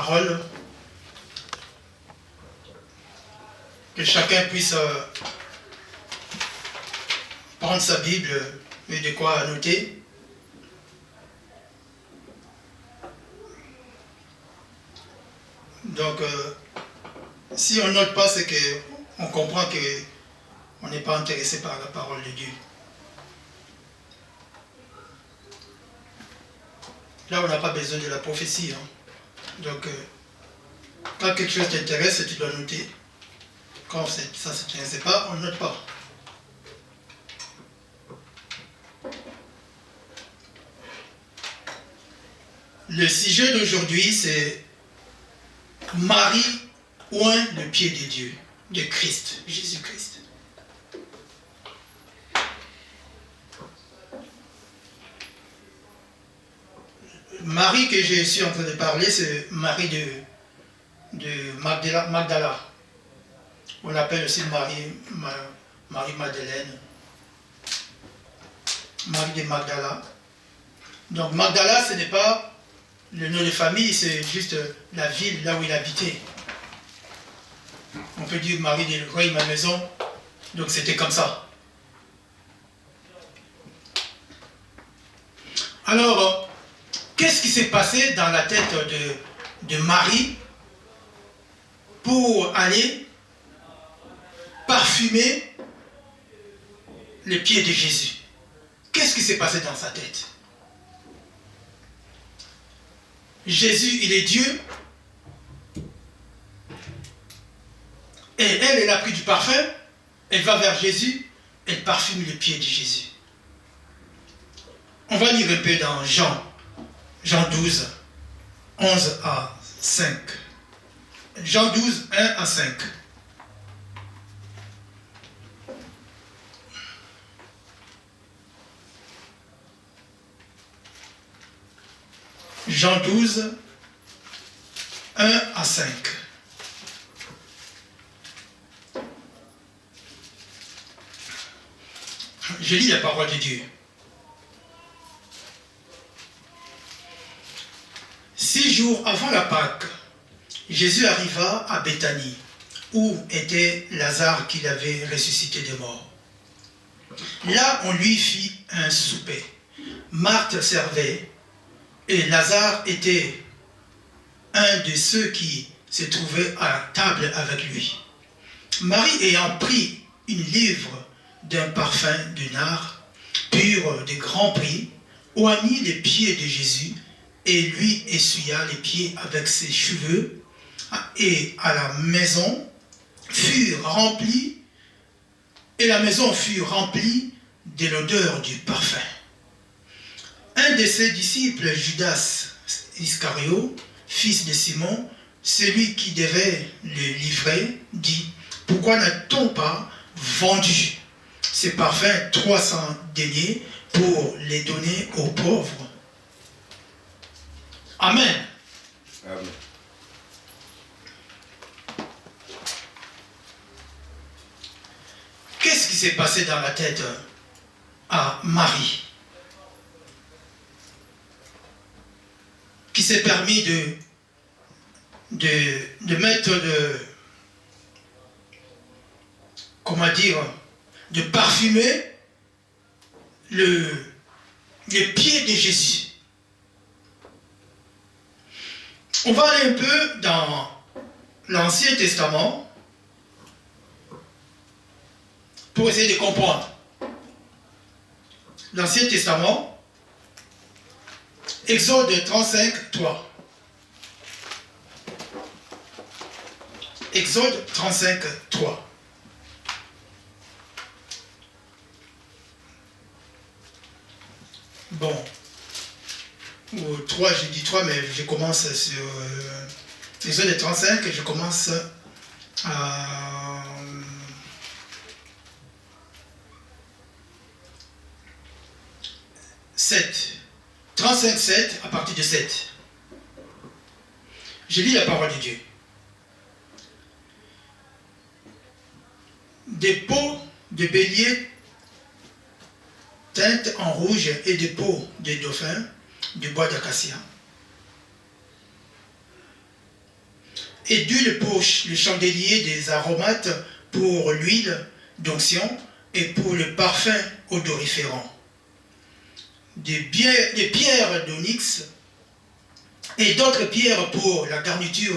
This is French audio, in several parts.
parole, que chacun puisse prendre sa Bible et de quoi noter. Donc, si on ne note pas, c'est qu'on comprend qu'on n'est pas intéressé par la parole de Dieu. Là, on n'a pas besoin de la prophétie. Hein. Donc, quand quelque chose t'intéresse, tu dois noter. Quand ça ne s'intéresse pas, on ne note pas. Le sujet d'aujourd'hui, c'est Marie oint le pied de Dieu, de Christ, Jésus-Christ. Marie que je suis en train de parler, c'est Marie de Magdala. On l'appelle aussi Marie Madeleine. Marie de Magdala. Donc Magdala, ce n'est pas le nom de famille, c'est juste la ville là où il habitait. On peut dire Marie de roi ma maison. Donc c'était comme ça. Alors, qu'est-ce qui s'est passé dans la tête de Marie pour aller parfumer les pieds de Jésus? Qu'est-ce qui s'est passé dans sa tête? Jésus, il est Dieu. Et elle a pris du parfum. Elle va vers Jésus. Elle parfume les pieds de Jésus. On va lire un peu dans Jean 12, 11 à 5. Jean 12, 1 à 5. Jean 12, 1 à 5. Je lis la parole de Dieu. 6 jours avant la Pâque, Jésus arriva à Béthanie, où était Lazare qu'il avait ressuscité des morts. Là, on lui fit un souper. Marthe servait, et Lazare était un de ceux qui se trouvaient à table avec lui. Marie ayant pris une livre d'un parfum de nard, pur de grand prix, oignit les pieds de Jésus et lui essuya les pieds avec ses cheveux, et la maison fut remplie de l'odeur du parfum. Un de ses disciples, Judas Iscario, fils de Simon, celui qui devait le livrer, dit: pourquoi n'a-t-on pas vendu ces parfums 300 deniers pour les donner aux pauvres? Amen. Amen. Qu'est-ce qui s'est passé dans la tête à Marie, qui s'est permis de mettre de parfumer les pieds de Jésus? On va aller un peu dans l'Ancien Testament pour essayer de comprendre. L'Ancien Testament, Exode 35, 3. Exode 35, 3. Bon. Ou 3, j'ai dit 3, mais je commence sur Exode 35 et je commence à 7. 35, 7, à partir de 7. Je lis la parole de Dieu. Des peaux de bélier teintes en rouge et des peaux de dauphin du bois d'acacia. et d'huile pour le chandelier, des aromates pour l'huile d'onction et pour le parfum odoriférant. Des pierres d'onyx et d'autres pierres pour la garniture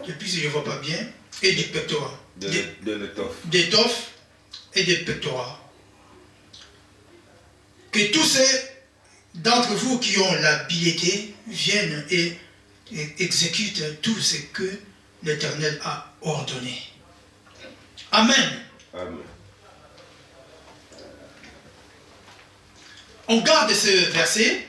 depuis je ne vois pas bien, et des pectoraux. D'étoffe et des pectoraux. Que tous ceux d'entre vous qui ont l'habileté viennent et exécutent tout ce que l'Éternel a ordonné. Amen. Amen. On garde ce verset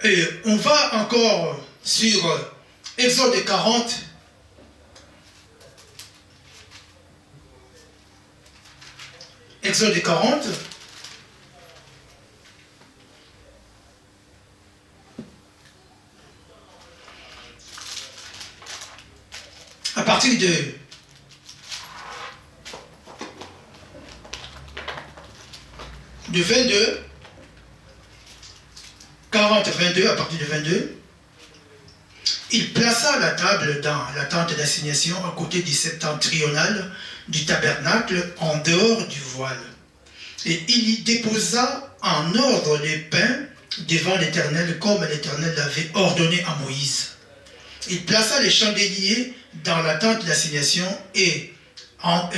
et on va encore sur Exode 40. Exode 40. À partir de de 22, 40, 22, à partir de 22, il plaça la table dans la tente d'assignation à côté du septentrional du tabernacle en dehors du voile. Et il y déposa en ordre les pains devant l'Éternel comme l'Éternel l'avait ordonné à Moïse. Il plaça les chandeliers dans la tente d'assignation et dans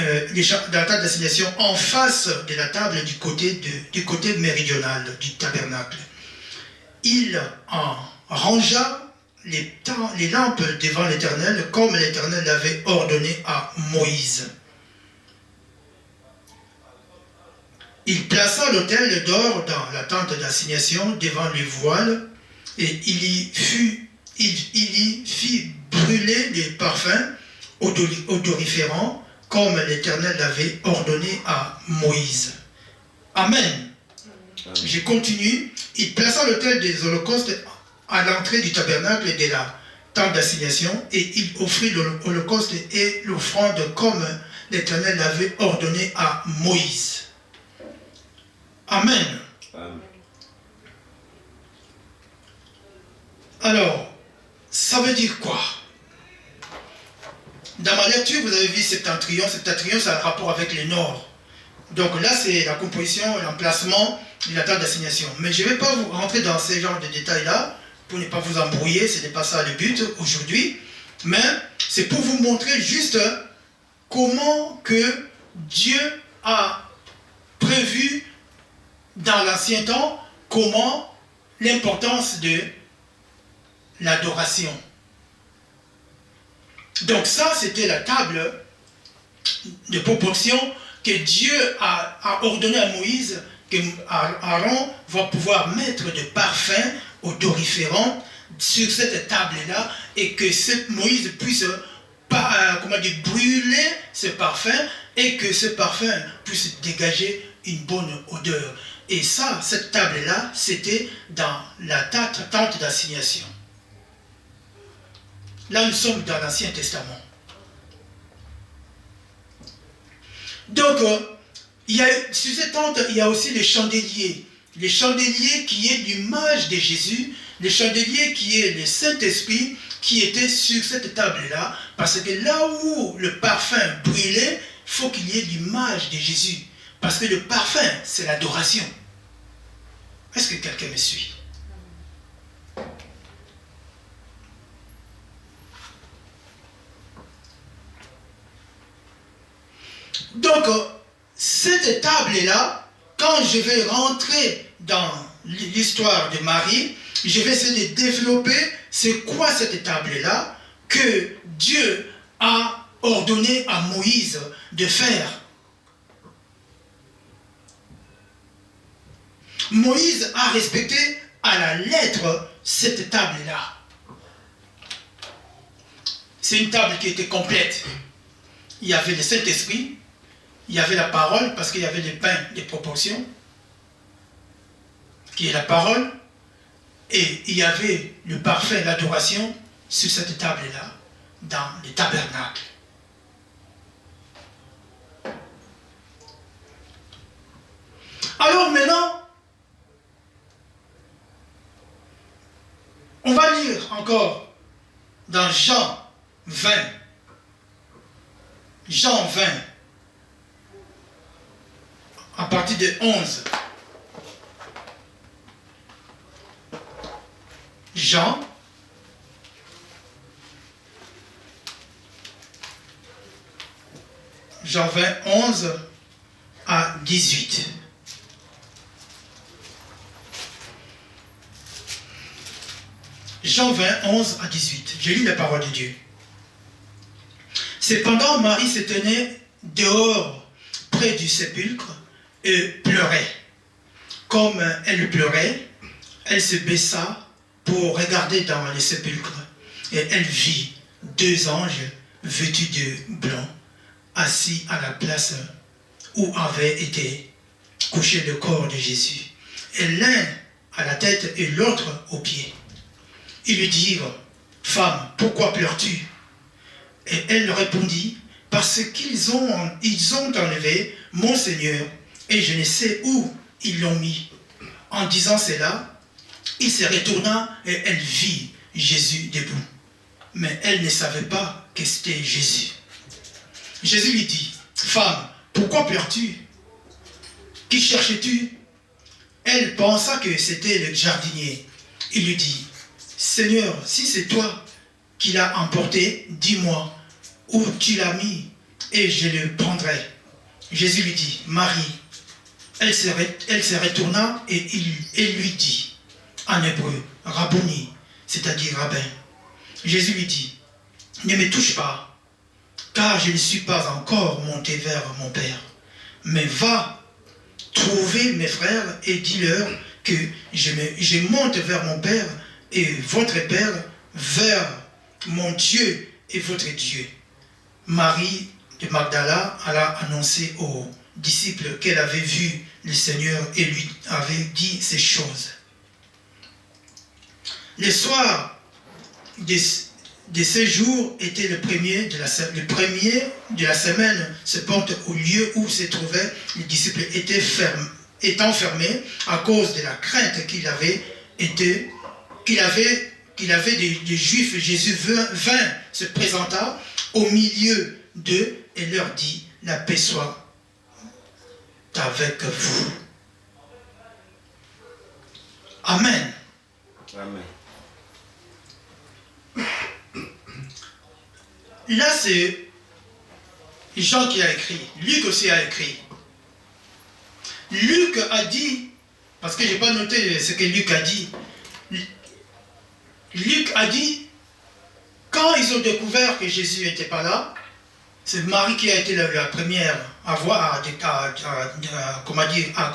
la tente d'assignation en face de la table du côté méridional du tabernacle. Il en rangea les lampes devant l'Éternel comme l'Éternel l'avait ordonné à Moïse. Il plaça l'autel d'or dans la tente d'assignation devant le voile et il y fit brûler les parfums odoriférants comme l'Éternel l'avait ordonné à Moïse. Amen. Amen. Je continue. Il plaça l'autel des holocaustes à l'entrée du tabernacle et de la tente d'assignation et il offrit l'holocauste et l'offrande comme l'Éternel l'avait ordonné à Moïse. Amen. Amen. Alors, ça veut dire quoi? Dans ma lecture, vous avez vu septentrion. Septentrion, ça a un rapport avec le nord. Donc là, c'est la composition, l'emplacement de la table d'assignation. Mais je ne vais pas vous rentrer dans ce genre de détails-là pour ne pas vous embrouiller. Ce n'est pas ça le but aujourd'hui. Mais c'est pour vous montrer juste comment que Dieu a prévu dans l'ancien temps, comment l'importance de l'adoration. Donc ça, c'était la table de proportion que Dieu a ordonné à Moïse, que Aaron va pouvoir mettre de parfums odoriférants sur cette table-là et que Moïse puisse brûler ce parfum et que ce parfum puisse dégager une bonne odeur. Et ça, cette table-là, c'était dans la tente d'assignation. Là, nous sommes dans l'Ancien Testament. Donc, sur cette tente, il y a aussi les chandeliers. Les chandeliers qui est l'image de Jésus, les chandeliers qui est le Saint-Esprit qui était sur cette table-là. Parce que là où le parfum brûlait, il faut qu'il y ait l'image de Jésus. Parce que le parfum, c'est l'adoration. Est-ce que quelqu'un me suit? Donc, cette table-là, quand je vais rentrer dans l'histoire de Marie, je vais essayer de développer c'est quoi cette table-là que Dieu a ordonné à Moïse de faire. Moïse a respecté à la lettre cette table-là. C'est une table qui était complète. Il y avait le Saint-Esprit, il y avait la parole, parce qu'il y avait les pains des proportions, qui est la parole, et il y avait le parfum, l'adoration, sur cette table-là, dans le tabernacle. Alors maintenant, lire encore dans Jean 20. Jean 20, à partir de 11. Jean 20, 11 à 18. Jean 20, 11 à 18. Je lis la parole de Dieu. Cependant, Marie se tenait dehors, près du sépulcre, et pleurait. Comme elle pleurait, elle se baissa pour regarder dans le sépulcre, et elle vit 2 anges vêtus de blanc, assis à la place où avait été couché le corps de Jésus, et l'un à la tête et l'autre aux pieds. Ils lui dirent, « Femme, pourquoi pleures-tu » Et elle répondit, « Parce qu'ils ont enlevé mon Seigneur, et je ne sais où ils l'ont mis. » En disant cela, il se retourna et elle vit Jésus debout. Mais elle ne savait pas que c'était Jésus. Jésus lui dit, « Femme, pourquoi pleures-tu? Qui cherches-tu » Elle pensa que c'était le jardinier. Il lui dit, « Seigneur, si c'est toi qui l'as emporté, dis-moi où tu l'as mis et je le prendrai. » Jésus lui dit, « Marie. » Elle se retourna et il lui dit, en hébreu, « Rabboni », c'est-à-dire rabbin. Jésus lui dit, « Ne me touche pas, car je ne suis pas encore monté vers mon Père. Mais va trouver mes frères et dis-leur que je monte vers mon Père et votre Père, vers mon Dieu et votre Dieu. » Marie de Magdala alla annoncer aux disciples qu'elle avait vu le Seigneur et lui avait dit ces choses. Le soir de ce jour était le premier de la semaine, se porte au lieu où se trouvaient les disciples étant fermés à cause de la crainte qu'il avait des Juifs. Jésus vint, se présenta au milieu d'eux et leur dit, « La paix soit avec vous. » Amen. Amen. Là, c'est Jean qui a écrit. Luc aussi a écrit. Luc a dit, parce que je n'ai pas noté ce que Luc a dit. Luc a dit, quand ils ont découvert que Jésus n'était pas là, c'est Marie qui a été la première à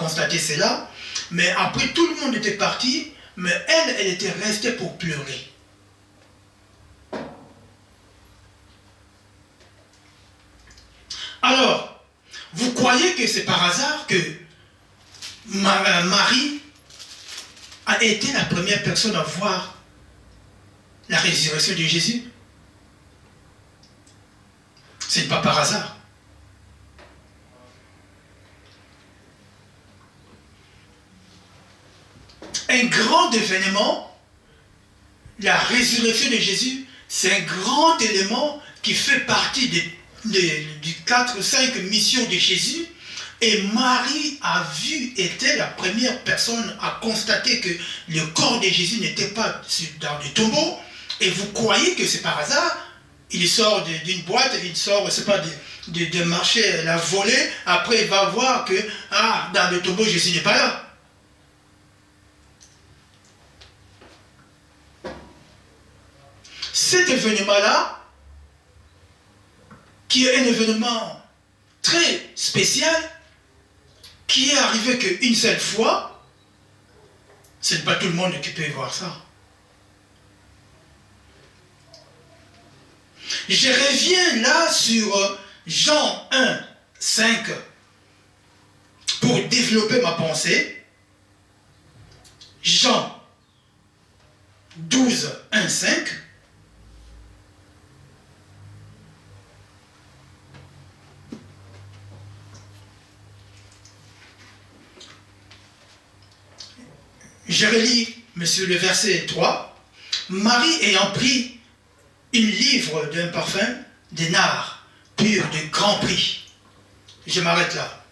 constater cela. Mais après, tout le monde était parti, mais elle était restée pour pleurer. Alors, vous croyez que c'est par hasard que Marie a été la première personne à voir la résurrection de Jésus? Ce n'est pas par hasard. Un grand événement, la résurrection de Jésus, c'est un grand élément qui fait partie du 4 ou 5 missions de Jésus. Et Marie était la première personne à constater que le corps de Jésus n'était pas dans le tombeau. Et vous croyez que c'est par hasard? Il sort d'une boîte, il sort, c'est pas de marcher, la volée, après il va voir que, dans le tombeau, Jésus n'est pas là. Cet événement-là, qui est un événement très spécial, qui est arrivé qu'une seule fois, ce n'est pas tout le monde qui peut voir ça. Je reviens là sur Jean 1, 5 pour développer ma pensée. Jean 12, 1, 5. Je relis, monsieur, le verset 3. Marie ayant pris une livre d'un parfum de nard pur de grand prix. Je m'arrête là.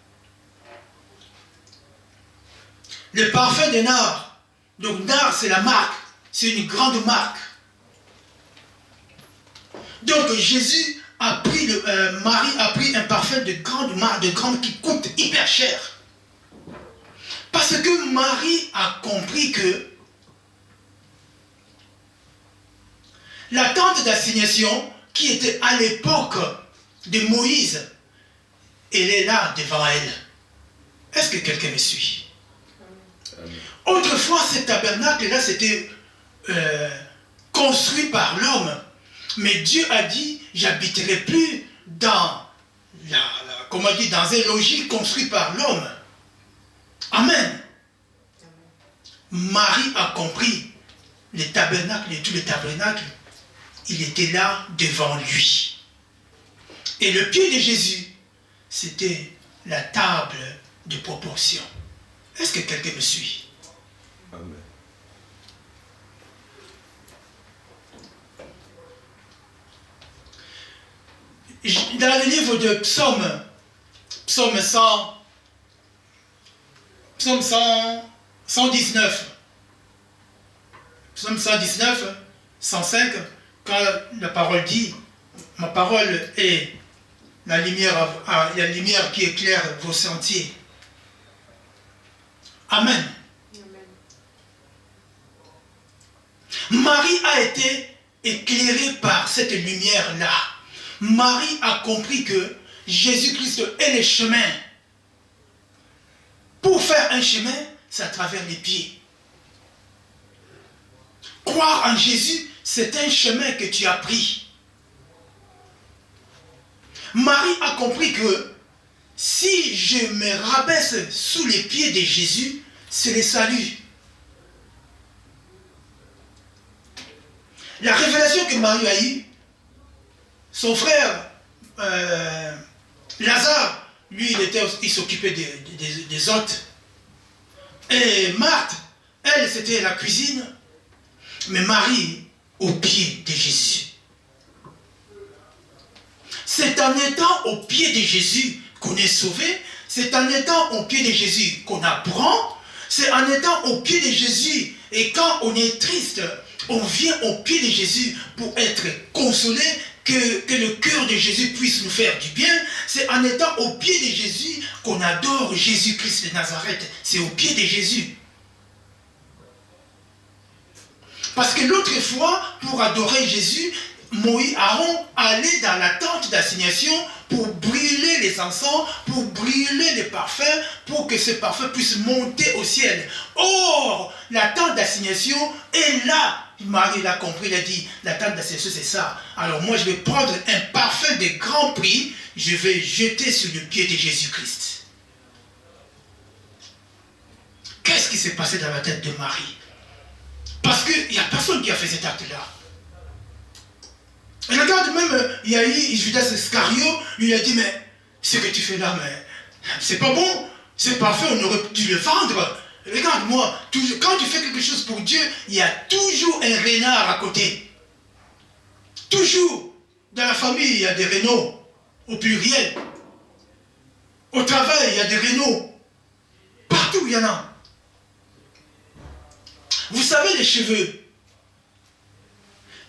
Le parfum de nard. Donc nard c'est la marque. C'est une grande marque. Donc Jésus a pris, Marie a pris un parfum de grande marque, de grande qui coûte hyper cher. Parce que Marie a compris que la tente d'assignation qui était à l'époque de Moïse, elle est là devant elle. Est-ce que quelqu'un me suit? Autrefois, ce tabernacle-là, c'était construit par l'homme. Mais Dieu a dit, j'habiterai plus dans dans un logis construit par l'homme. Amen. Marie a compris le tabernacle et tout le tabernacle. Il était là devant lui. Et le pied de Jésus, c'était la table de proportion. Est-ce que quelqu'un me suit? Amen. Dans le livre de Psaume 119, Psaume 119, 105, quand la parole dit, ma parole est la lumière qui éclaire vos sentiers. Amen. Marie a été éclairée par cette lumière-là. Marie a compris que Jésus-Christ est le chemin. Pour faire un chemin, c'est à travers les pieds. Croire en Jésus, c'est un chemin que tu as pris. Marie a compris que si je me rabaisse sous les pieds de Jésus, c'est le salut. La révélation que Marie a eue, son frère Lazare, lui, il s'occupait des hôtes. Et Marthe, elle, c'était la cuisine. Mais Marie, au pied de Jésus. C'est en étant au pied de Jésus qu'on est sauvé. C'est en étant au pied de Jésus qu'on apprend. C'est en étant au pied de Jésus. Et quand on est triste, on vient au pied de Jésus pour être consolé, que le cœur de Jésus puisse nous faire du bien. C'est en étant au pied de Jésus qu'on adore Jésus-Christ de Nazareth. C'est au pied de Jésus. Parce que l'autre fois, pour adorer Jésus, Moïse, Aaron allait dans la tente d'assignation pour brûler les encens, pour brûler les parfums, pour que ce parfum puisse monter au ciel. Or, la tente d'assignation est là. Marie l'a compris, il a dit, la tente d'assignation c'est ça. Alors moi je vais prendre un parfum de grand prix, je vais jeter sur le pied de Jésus-Christ. Qu'est-ce qui s'est passé dans la tête de Marie? Parce qu'il n'y a personne qui a fait cet acte-là. Et regarde, même, il y a eu Judas Iscario, lui a dit, mais ce que tu fais là, mais c'est pas bon. Ce parfum, on aurait dû le vendre. Regarde-moi, quand tu fais quelque chose pour Dieu, il y a toujours un renard à côté. Toujours. Dans la famille, il y a des renards, au pluriel. Au travail, il y a des renards. Partout, il y en a. Vous savez, les cheveux.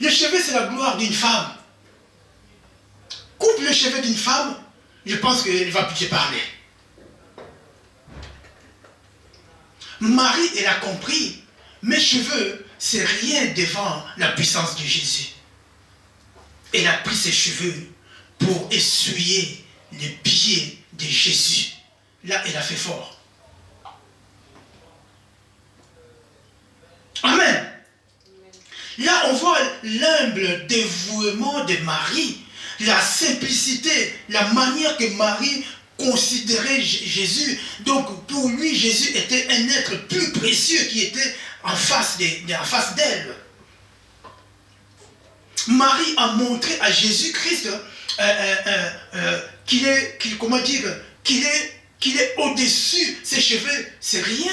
Les cheveux, c'est la gloire d'une femme. Coupe les cheveux d'une femme, je pense qu'elle ne va plus te parler. Marie, elle a compris. Mes cheveux, c'est rien devant la puissance de Jésus. Elle a pris ses cheveux pour essuyer les pieds de Jésus. Là, elle a fait fort. Amen. Là, on voit l'humble dévouement de Marie, la simplicité, la manière que Marie considérait Jésus. Donc, pour lui, Jésus était un être plus précieux qui était en face d'elle. Marie a montré à Jésus-Christ qu'il est au-dessus. Ses cheveux, c'est rien.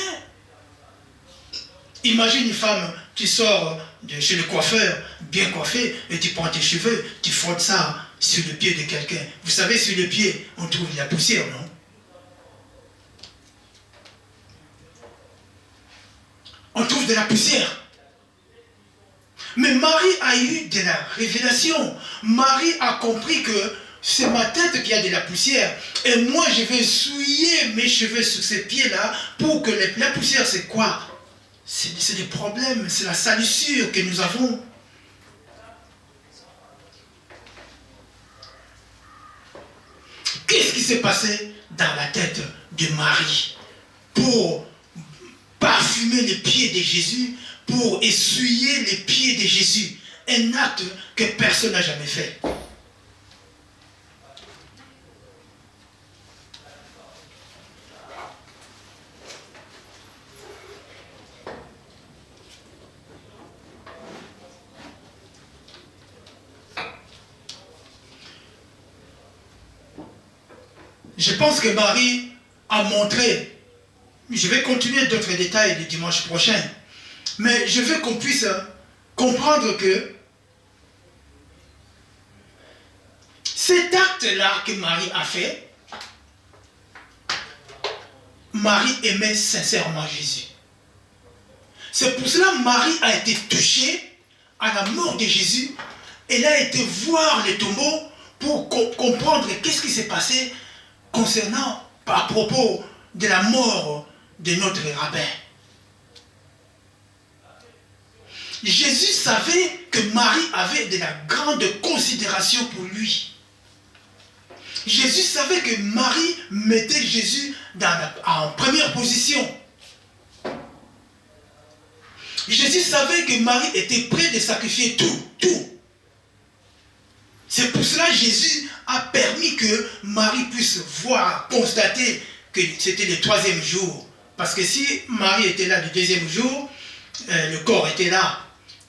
Imagine une femme tu sors de chez le coiffeur, bien coiffé, et tu prends tes cheveux, tu frottes ça sur le pied de quelqu'un. Vous savez, sur le pied, on trouve de la poussière, non? On trouve de la poussière. Mais Marie a eu de la révélation. Marie a compris que c'est ma tête qui a de la poussière. Et moi, je vais souiller mes cheveux sur ces pieds-là pour que la poussière, c'est quoi? C'est des problèmes, c'est la salissure que nous avons. Qu'est-ce qui s'est passé dans la tête de Marie pour parfumer les pieds de Jésus, pour essuyer les pieds de Jésus? Un acte que personne n'a jamais fait. Je pense que Marie a montré, je vais continuer d'autres détails le dimanche prochain, mais je veux qu'on puisse comprendre que cet acte-là que Marie a fait, Marie aimait sincèrement Jésus. C'est pour cela que Marie a été touchée à la mort de Jésus. Elle a été voir le tombeau pour comprendre qu'est-ce qui s'est passé concernant, à propos de la mort de notre rabbin. Jésus savait que Marie avait de la grande considération pour lui. Jésus savait que Marie mettait Jésus en première position. Jésus savait que Marie était prête de sacrifier tout. C'est pour cela que Jésus a permis que Marie puisse voir, constater que c'était le 3e jour. Parce que si Marie était là le 2e jour, le corps était là.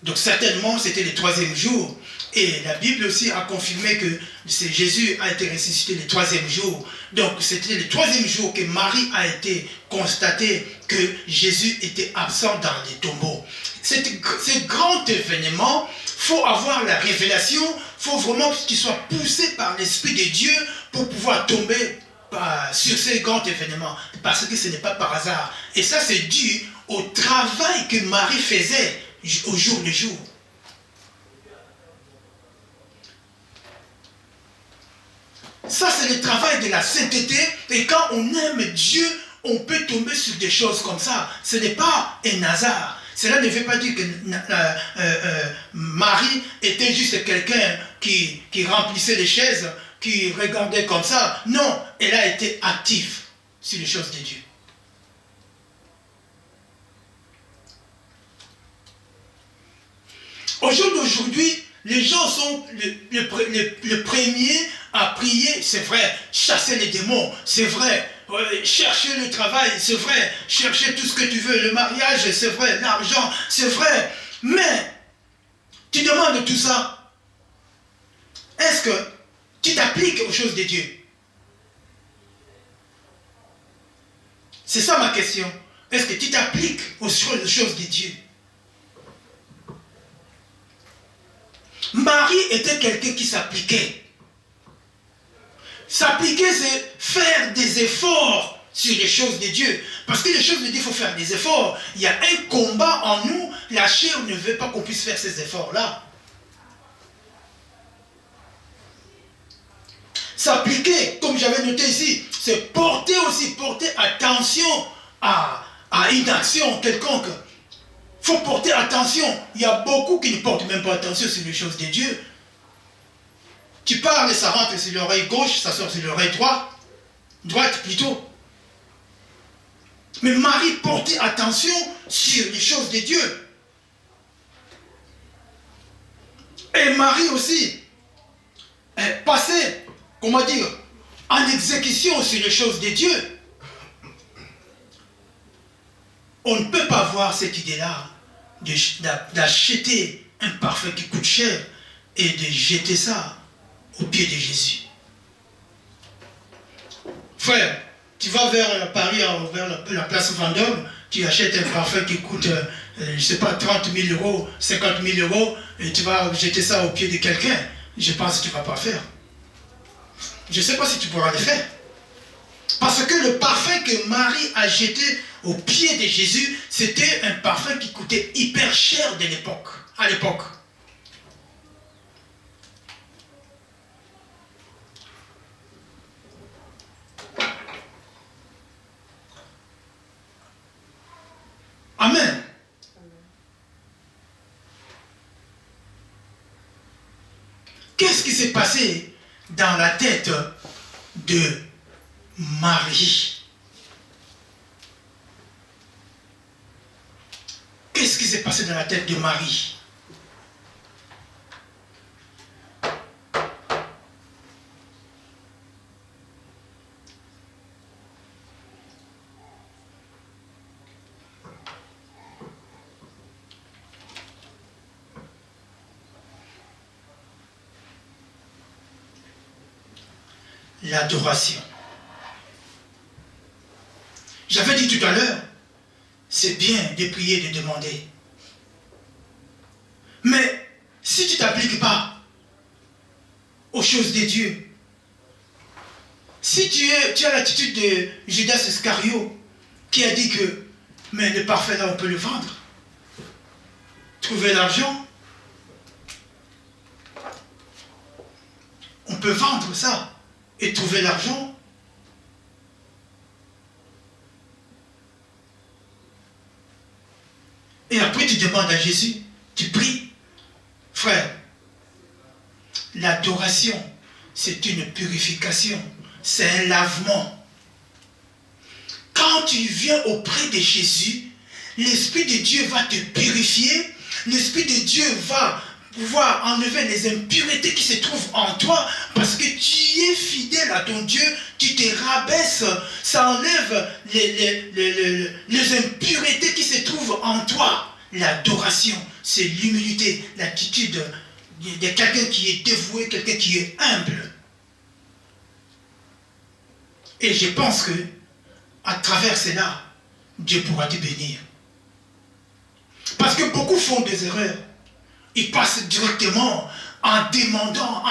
Donc certainement c'était le 3e jour. Et la Bible aussi a confirmé que Jésus a été ressuscité le 3e jour. Donc c'était le 3e jour que Marie a été constaté que Jésus était absent dans les tombeaux. Ce grand événement, il faut avoir la révélation, il faut vraiment qu'il soit poussé par l'Esprit de Dieu pour pouvoir tomber sur ce grand événement. Parce que ce n'est pas par hasard. Et ça c'est dû au travail que Marie faisait au jour le jour. Ça, c'est le travail de la sainteté. Et quand on aime Dieu, on peut tomber sur des choses comme ça. Ce n'est pas un hasard. Cela ne veut pas dire que Marie était juste quelqu'un qui remplissait les chaises, qui regardait comme ça. Non, elle a été active sur les choses de Dieu. Au jour d'aujourd'hui, les gens sont les premiers à prier, c'est vrai, chasser les démons, c'est vrai, chercher le travail, c'est vrai, chercher tout ce que tu veux, le mariage, c'est vrai, l'argent, c'est vrai. Mais, tu demandes tout ça, est-ce que tu t'appliques aux choses de Dieu? C'est ça ma question. Est-ce que tu t'appliques aux choses de Dieu? Marie était quelqu'un qui s'appliquait. S'appliquer, c'est faire des efforts sur les choses de Dieu. Parce que les choses de Dieu, il faut faire des efforts. Il y a un combat en nous. La chair ne veut pas qu'on puisse faire ces efforts-là. S'appliquer, comme j'avais noté ici, c'est porter attention à une action quelconque. Il faut porter attention. Il y a beaucoup qui ne portent même pas attention sur les choses de Dieu. Tu parles, ça rentre sur l'oreille gauche, ça sort sur l'oreille droite plutôt. Mais Marie portait attention sur les choses de Dieu. Et Marie aussi passait, comment dire, en exécution sur les choses de Dieu. On ne peut pas voir cette idée-là d'acheter un parfum qui coûte cher et de jeter ça aux pieds de Jésus. Frère, tu vas vers Paris, vers la place Vendôme, tu achètes un parfum qui coûte je ne sais pas, 30 000 euros, 50 000 euros, et tu vas jeter ça au pied de quelqu'un. Je pense que tu ne vas pas faire. Je ne sais pas si tu pourras le faire. Parce que le parfum que Marie a jeté au pied de Jésus, c'était un parfum qui coûtait hyper cher à l'époque. Amen. Qu'est-ce qui s'est passé dans la tête de Marie? Qu'est-ce qui s'est passé dans la tête de Marie? L'adoration. J'avais dit tout à l'heure, c'est bien de prier, de demander. Mais si tu ne t'appliques pas aux choses de Dieu, si tu as l'attitude de Judas Iscario qui a dit que, mais le parfait là on peut le vendre, trouver l'argent, on peut vendre ça et trouver l'argent. Et après tu demandes à Jésus, tu pries. Frère, l'adoration, c'est une purification, c'est un lavement. Quand tu viens auprès de Jésus, l'Esprit de Dieu va te purifier, l'Esprit de Dieu va pouvoir enlever les impuretés qui se trouvent en toi, parce que tu es fidèle à ton Dieu, tu te rabaisses, ça enlève les impuretés qui se trouvent en toi. L'adoration, c'est l'humilité, l'attitude de quelqu'un qui est dévoué, quelqu'un qui est humble. Et je pense que à travers cela, Dieu pourra te bénir. Parce que beaucoup font des erreurs. Ils passent directement en demandant.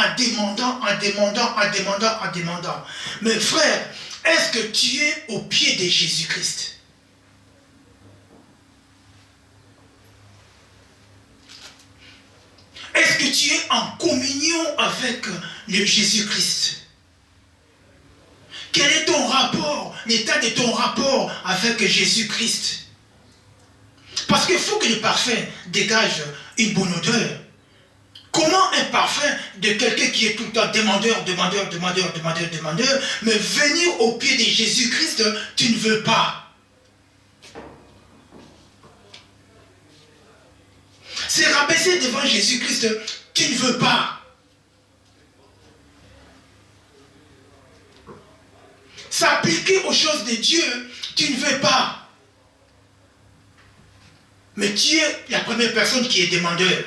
Mais frère, est-ce que tu es au pied de Jésus-Christ? Est-ce que tu es en communion avec le Jésus-Christ? Quel est ton rapport, l'état de ton rapport avec Jésus-Christ? Parce qu'il faut que le parfum dégage une bonne odeur. Comment un parfum de quelqu'un qui est tout le temps demandeur, mais venir au pied de Jésus-Christ, tu ne veux pas. C'est rabaisser devant Jésus-Christ, tu ne veux pas. S'appliquer aux choses de Dieu, tu ne veux pas. Mais tu es la première personne qui est demandeur.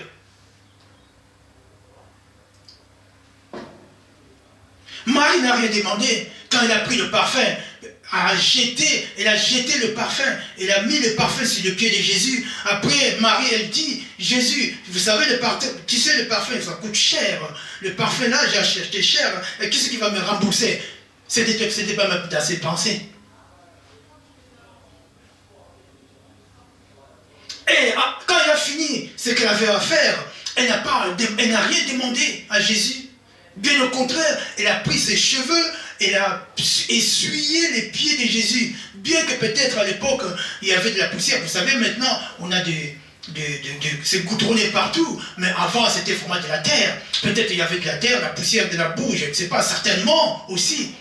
Marie n'a rien demandé. Quand elle a pris le parfum, elle a jeté le parfum, elle a mis le parfum sur le pied de Jésus. Après, Marie, elle dit, Jésus, vous savez, tu sais, le parfum, ça coûte cher. Le parfum là, j'ai acheté cher. Et qui c'est qui va me rembourser? C'était pas dans ses pensées. Et quand elle a fini ce qu'elle avait à faire, elle n'a rien demandé à Jésus. Bien au contraire, elle a pris ses cheveux, elle a essuyé les pieds de Jésus. Bien que peut-être à l'époque, il y avait de la poussière. Vous savez, maintenant, on a c'est goudronné partout. Mais avant, c'était vraiment de la terre. Peut-être il y avait de la terre, la poussière, de la boue, je ne sais pas, certainement aussi.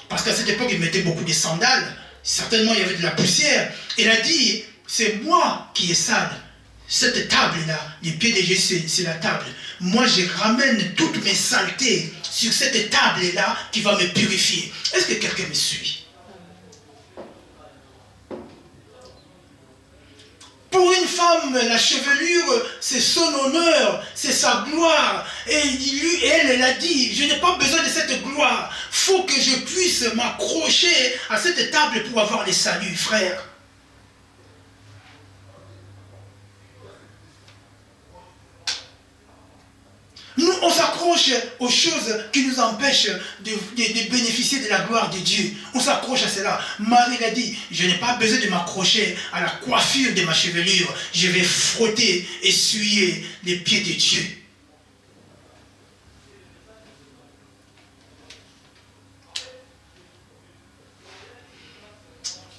Parce qu'à cette époque, ils mettaient beaucoup de sandales. Certainement, il y avait de la poussière. Elle a dit, c'est moi qui est sale. Cette table-là, les pieds de Jésus, c'est la table. Moi, je ramène toutes mes saletés sur cette table-là qui va me purifier. Est-ce que quelqu'un me suit? Pour une femme, la chevelure, c'est son honneur, c'est sa gloire. Et elle a dit, je n'ai pas besoin de cette gloire. Il faut que je puisse m'accrocher à cette table pour avoir le salut, frère. s'accroche aux choses qui nous empêchent de bénéficier de la gloire de Dieu. On s'accroche à cela. Marie a dit, je n'ai pas besoin de m'accrocher à la coiffure de ma chevelure. Je vais frotter, essuyer les pieds de Dieu.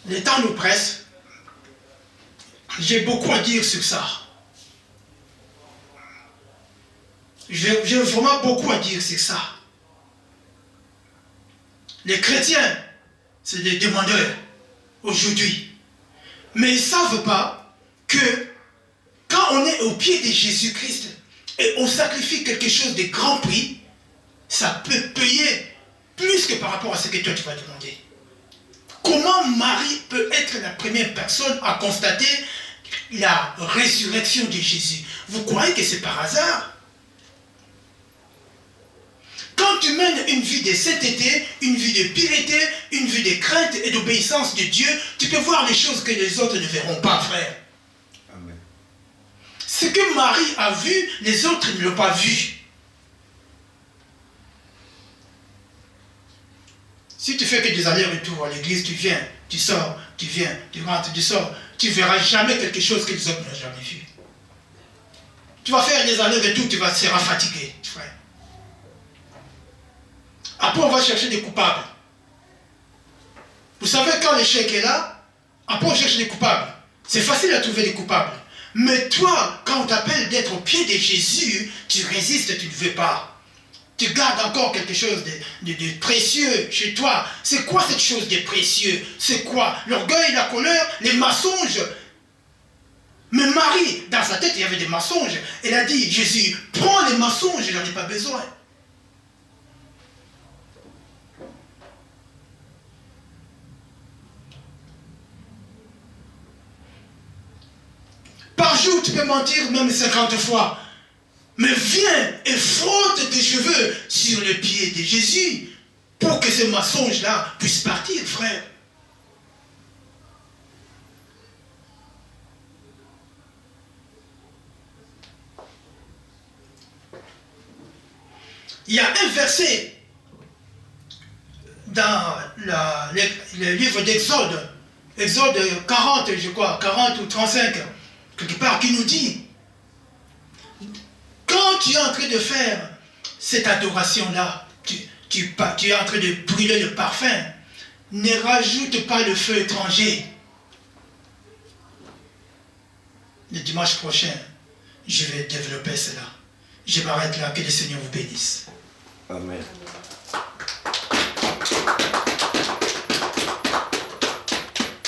Le temps nous presse. J'ai beaucoup à dire sur ça. J'ai vraiment beaucoup à dire sur ça. Les chrétiens, c'est des demandeurs aujourd'hui. Mais ils ne savent pas que quand on est au pied de Jésus-Christ et on sacrifie quelque chose de grand prix, ça peut payer plus que par rapport à ce que toi tu vas demander. Comment Marie peut être la première personne à constater la résurrection de Jésus? Vous croyez que c'est par hasard? Quand tu mènes une vie de sainteté, une vie de piété, une vie de crainte et d'obéissance de Dieu, tu peux voir les choses que les autres ne verront pas, frère. Amen. Ce que Marie a vu, les autres ne l'ont pas vu. Si tu fais que des allers-retours à l'église, tu viens, tu sors, tu viens, tu rentres, tu sors, tu ne verras jamais quelque chose que les autres n'ont jamais vu. Tu vas faire des allers-retours, tu seras fatigué, frère. Après, on va chercher des coupables. Vous savez, quand l'échec est là, après, on cherche des coupables. C'est facile à trouver des coupables. Mais toi, quand on t'appelle d'être au pied de Jésus, tu résistes, tu ne veux pas. Tu gardes encore quelque chose de précieux chez toi. C'est quoi cette chose de précieux? C'est quoi? L'orgueil, la colère, les mensonges. Mais Marie, dans sa tête, il y avait des mensonges. Elle a dit, Jésus, prends les mensonges, je n'en ai pas besoin. Par jour, tu peux mentir même 50 fois. Mais viens et frotte tes cheveux sur le pied de Jésus pour que ce mensonge-là puisse partir, frère. Il y a un verset dans le livre d'Exode, Exode 40, je crois, 40 ou 35, quelque part, qui nous dit, quand tu es en train de faire cette adoration-là, tu es en train de brûler le parfum, ne rajoute pas le feu étranger. Le dimanche prochain, je vais développer cela. Je m'arrête là, que le Seigneur vous bénisse. Amen.